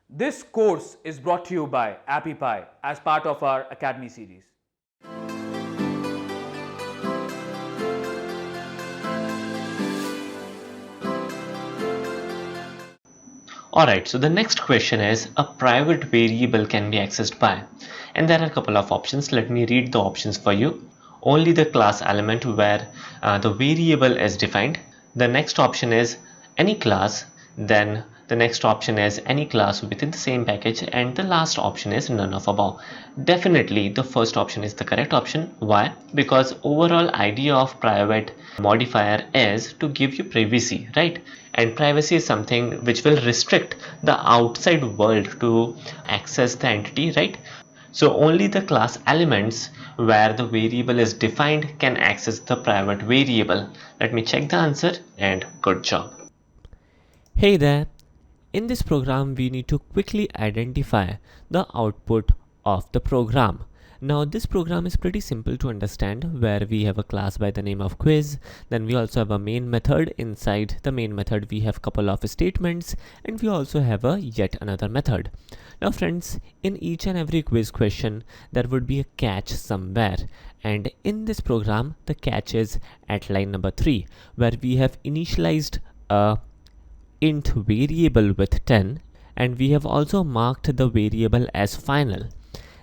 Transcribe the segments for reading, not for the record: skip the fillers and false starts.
This course is brought to you by AppyPie as part of our Academy series. Alright, so the next question is a private variable can be accessed by, and there are a couple of options. Let me read the options for you. Only the class element where the variable is defined. The next option is any class. Then the next option is any class within the same package, and the last option is none of above. Definitely the first option is the correct option. Why? Because overall idea of private modifier is to give you privacy, right? And privacy is something which will restrict the outside world to access the entity, right? So only the class elements where the variable is defined can access the private variable. Let me check the answer, and good job. Hey there! In this program, we need to quickly identify the output of the program. Now, this program is pretty simple to understand, where we have a class by the name of quiz. Then we also have a main method. Inside the main method, we have a couple of statements, and we also have a yet another method. Now friends, in each and every quiz question, there would be a catch somewhere. And in this program, the catch is at line number 3, where we have initialized a int variable with 10, and we have also marked the variable as final.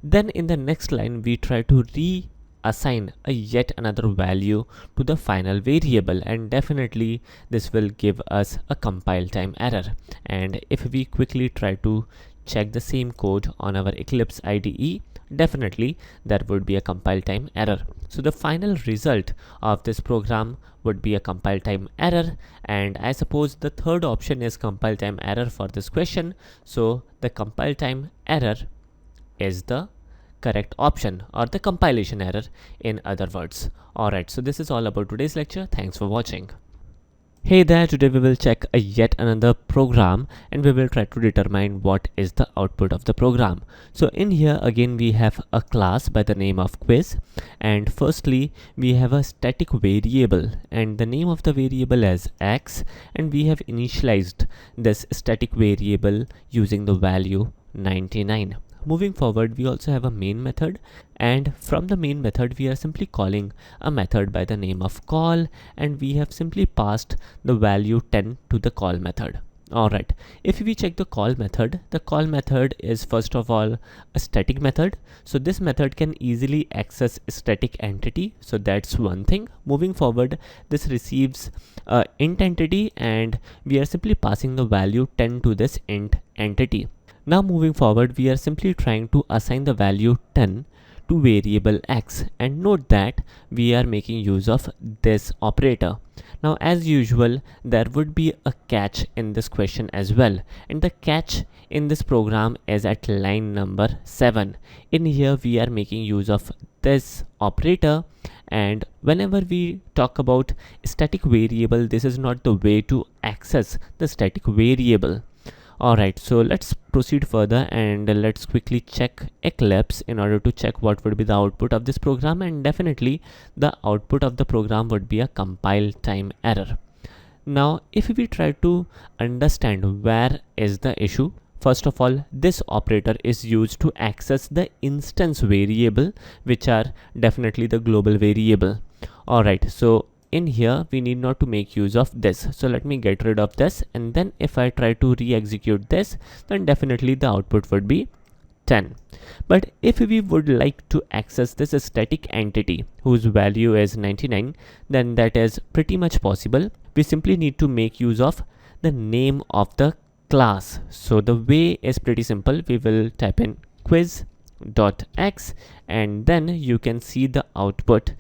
Then in the next line, we try to reassign a yet another value to the final variable, and definitely this will give us a compile time error. And if we quickly try to check the same code on our Eclipse IDE, definitely there would be a compile time error. So the final result of this program would be a compile time error, and I suppose the third option is compile time error for this question. So the compile time error is the correct option, or the compilation error in other words. Alright, so this is all about today's lecture. Thanks for watching. Hey there, today we will check a yet another program, and we will try to determine what is the output of the program. So in here again we have a class by the name of quiz, and firstly we have a static variable, and the name of the variable is x, and we have initialized this static variable using the value 99. Moving forward, we also have a main method, and from the main method we are simply calling a method by the name of call, and we have simply passed the value 10 to the call method. Alright, if we check the call method is first of all a static method. So this method can easily access a static entity, so that's one thing. Moving forward, this receives a int entity, and we are simply passing the value 10 to this int entity. Now moving forward, we are simply trying to assign the value 10 to variable x, and note that we are making use of this operator. Now as usual, there would be a catch in this question as well, and the catch in this program is at line number 7. In here we are making use of this operator, and whenever we talk about static variable, this is not the way to access the static variable. Alright, so let's proceed further, and let's quickly check Eclipse in order to check what would be the output of this program, and definitely the output of the program would be a compile time error. Now if we try to understand where is the issue, first of all, this operator is used to access the instance variable, which are definitely the global variable. Alright, so in here we need not to make use of this, so let me get rid of this, and then if I try to re-execute this, then definitely the output would be 10. But if we would like to access this static entity whose value is 99, then that is pretty much possible. We simply need to make use of the name of the class. So the way is pretty simple. We will type in quiz.x, and then you can see the output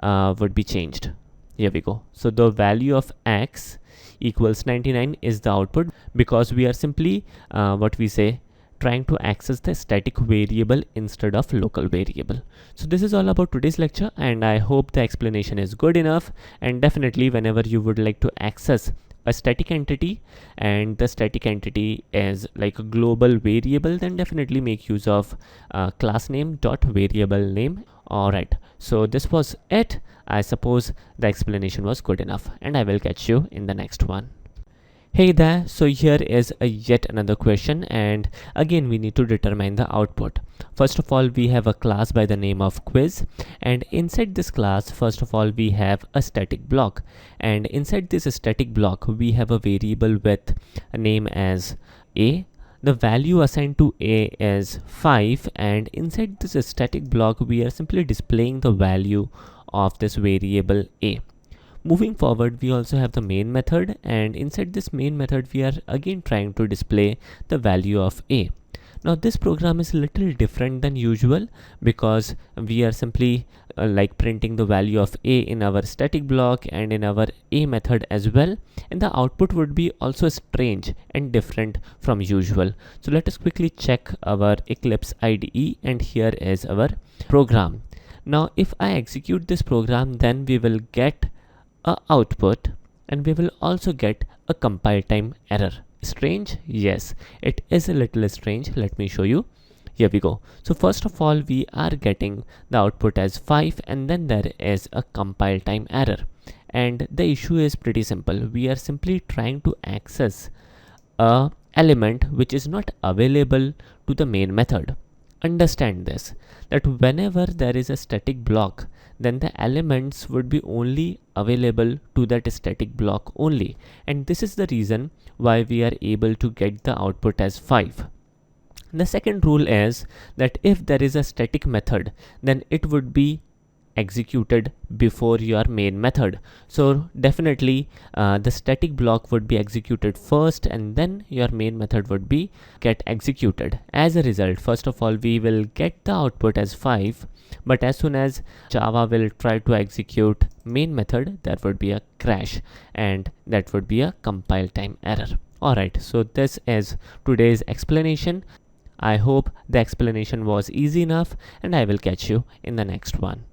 would be changed. Here we go. So the value of x equals 99 is the output, because we are simply trying to access the static variable instead of local variable. So this is all about today's lecture, and I hope the explanation is good enough. And definitely whenever you would like to access a static entity, and the static entity is like a global variable, then definitely make use of class name dot variable name. Alright, so this was it. I suppose the explanation was good enough, and I will catch you in the next one. Hey there, so here is yet another question, and again we need to determine the output. First of all, we have a class by the name of quiz, and inside this class, first of all, we have a static block, and inside this static block we have a variable with a name as a. The value assigned to a is 5, and inside this static block we are simply displaying the value of this variable a. Moving forward, we also have the main method, and inside this main method we are again trying to display the value of a. Now this program is a little different than usual because we are simply like printing the value of a in our static block and in our a method as well, and the output would be also strange and different from usual. So let us quickly check our Eclipse IDE, and here is our program. Now if I execute this program, then we will get a output, and we will also get a compile time error. Strange? Yes, it is a little strange. Let me show you. Here we go. So first of all, we are getting the output as 5, and then there is a compile time error. And the issue is pretty simple. We are simply trying to access a element which is not available to the main method. Understand this, that whenever there is a static block, then the elements would be only available to that static block only, and this is the reason why we are able to get the output as 5. The second rule is that if there is a static method, then it would be executed before your main method. So definitely the static block would be executed first, and then your main method would be get executed. As a result, first of all, we will get the output as 5, but as soon as Java will try to execute main method, there would be a crash, and that would be a compile time error. Alright, so this is today's explanation. I hope the explanation was easy enough, and I will catch you in the next one.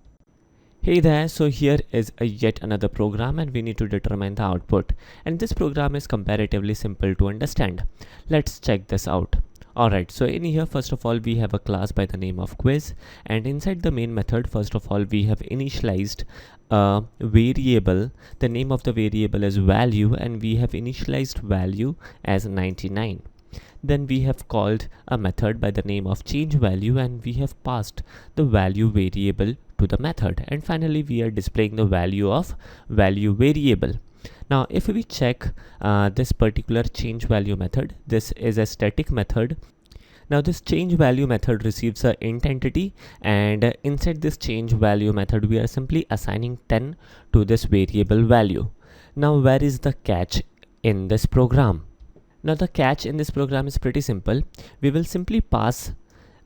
Hey there, so here is yet another program, and we need to determine the output, and this program is comparatively simple to understand. Let's check this out. Alright, so in here, first of all, we have a class by the name of quiz, and inside the main method, first of all, we have initialized a variable. The name of the variable is value, and we have initialized value as 99. Then we have called a method by the name of change value, and we have passed the value variable to the method, and finally we are displaying the value of value variable. Now if we check this particular change value method, this is a static method. Now this change value method receives a int entity, and inside this change value method we are simply assigning 10 to this variable value. Now where is the catch in this program? Now the catch in this program is pretty simple. We will simply pass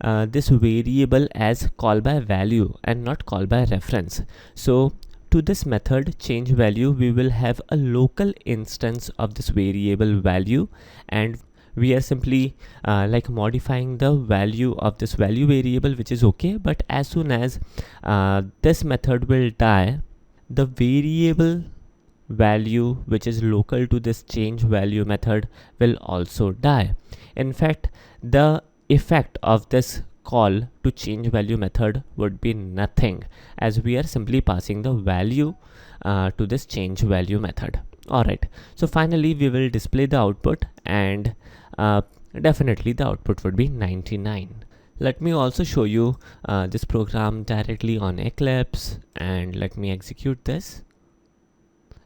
this variable as call by value and not call by reference. So to this method change value, we will have a local instance of this variable value, and we are simply like modifying the value of this value variable, which is okay. But as soon as this method will die, the variable value which is local to this change value method will also die. In fact, the effect of this call to change value method would be nothing, as we are simply passing the value to this change value method. Alright, so finally we will display the output, and definitely the output would be 99. Let me also show you this program directly on Eclipse, and let me execute this.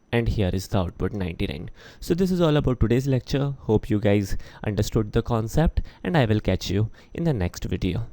And here is the output 99. So this is all about today's lecture. Hope you guys understood the concept, and I will catch you in the next video.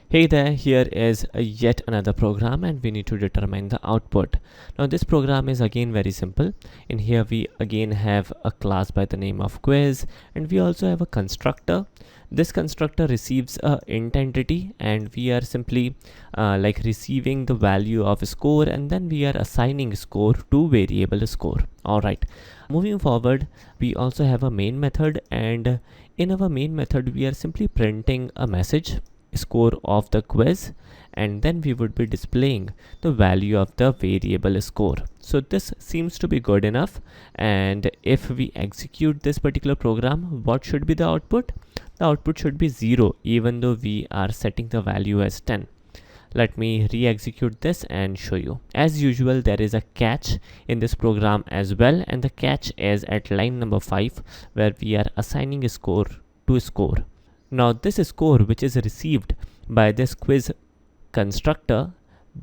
Hey there, here is yet another program, and we need to determine the output. Now this program is again very simple. In here we again have a class by the name of quiz, and we also have a constructor. This constructor receives a int entity, and we are simply like receiving the value of a score, and then we are assigning score to variable score. Alright, moving forward, we also have a main method, and in our main method we are simply printing a message, score of the quiz, and then we would be displaying the value of the variable score. So this seems to be good enough, and if we execute this particular program, what should be the output? The output should be 0, even though we are setting the value as 10. Let me re-execute this and show you. As usual, there is a catch in this program as well, and the catch is at line number 5, where we are assigning a score to score. Now this score which is received by this quiz constructor,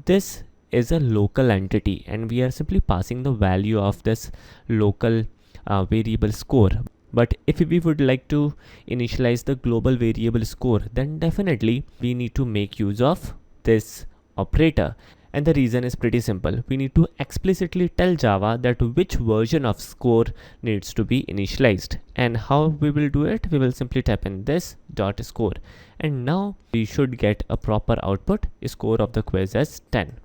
this is a local entity, and we are simply passing the value of this local variable score. But if we would like to initialize the global variable score, then definitely we need to make use of this operator. And the reason is pretty simple. We need to explicitly tell Java that which version of score needs to be initialized. And how we will do it? We will simply type in this dot score. And now we should get a proper output. Score of the quiz as 10.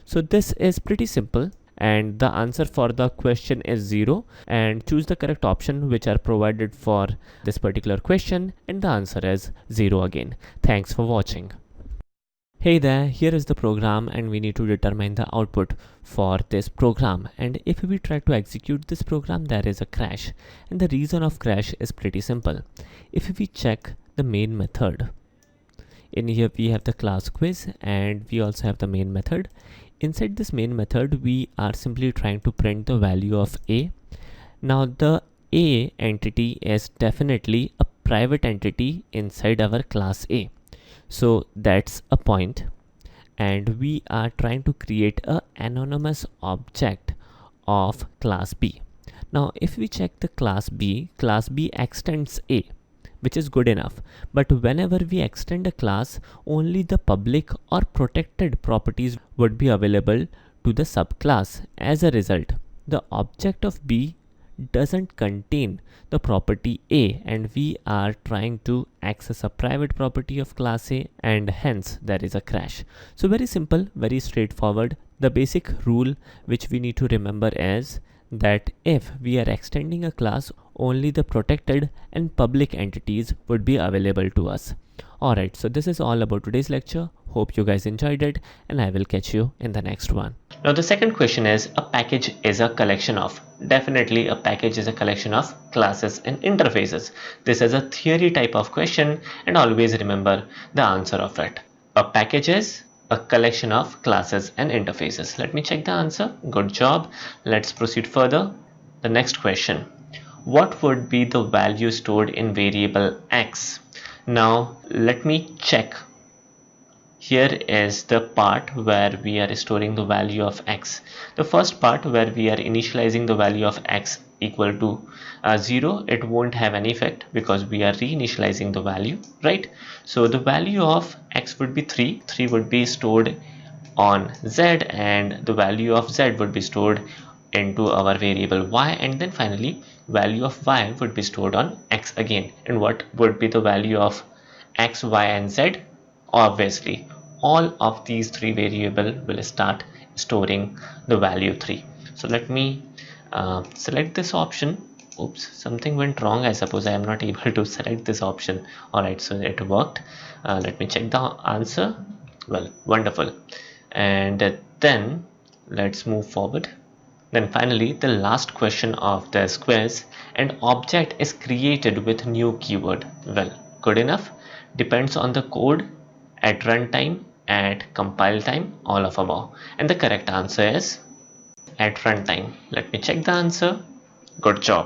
So this is pretty simple. And the answer for the question is 0, and choose the correct option which are provided for this particular question, and the answer is 0 again. Thanks for watching. Hey there, here is the program, and we need to determine the output for this program. And if we try to execute this program, there is a crash, and the reason of crash is pretty simple. If we check the main method, in here we have the class quiz, and we also have the main method. Inside this main method, we are simply trying to print the value of a. Now the a entity is definitely a private entity inside our class A. So that's a point, and we are trying to create an anonymous object of class B. Now if we check the class B extends A, which is good enough. But whenever we extend a class, only the public or protected properties would be available to the subclass. As a result, the object of B doesn't contain the property A, and we are trying to access a private property of class A, and hence there is a crash. So very simple, very straightforward. The basic rule which we need to remember is that if we are extending a class, only the protected and public entities would be available to us. Alright, so this is all about today's lecture. Hope you guys enjoyed it, and I will catch you in the next one. Now the second question is, a package is a collection of. Definitely a package is a collection of classes and interfaces. This is a theory type of question, and always remember the answer of it. A package is a collection of classes and interfaces. Let me check the answer. Good job. Let's proceed further. The next question. What would be the value stored in variable x? Now let me check. Here is the part where we are storing the value of x. The first part where we are initializing the value of x equal to 0, it won't have any effect because we are reinitializing the value, right? So the value of x would be 3. 3 would be stored on z, and the value of z would be stored into our variable y, and then finally value of y would be stored on x again. And what would be the value of x, y and z? Obviously all of these three variables will start storing the value 3. So let me select this option. Oops, something went wrong. I suppose I am not able to select this option. Alright, so it worked. Let me check the answer. Well, wonderful. And then let's move forward. Then finally, the last question of this quiz: an object is created with new keyword. Well, good enough. Depends on the code, at runtime, at compile time, all of above. And the correct answer is at runtime. Let me check the answer. Good job.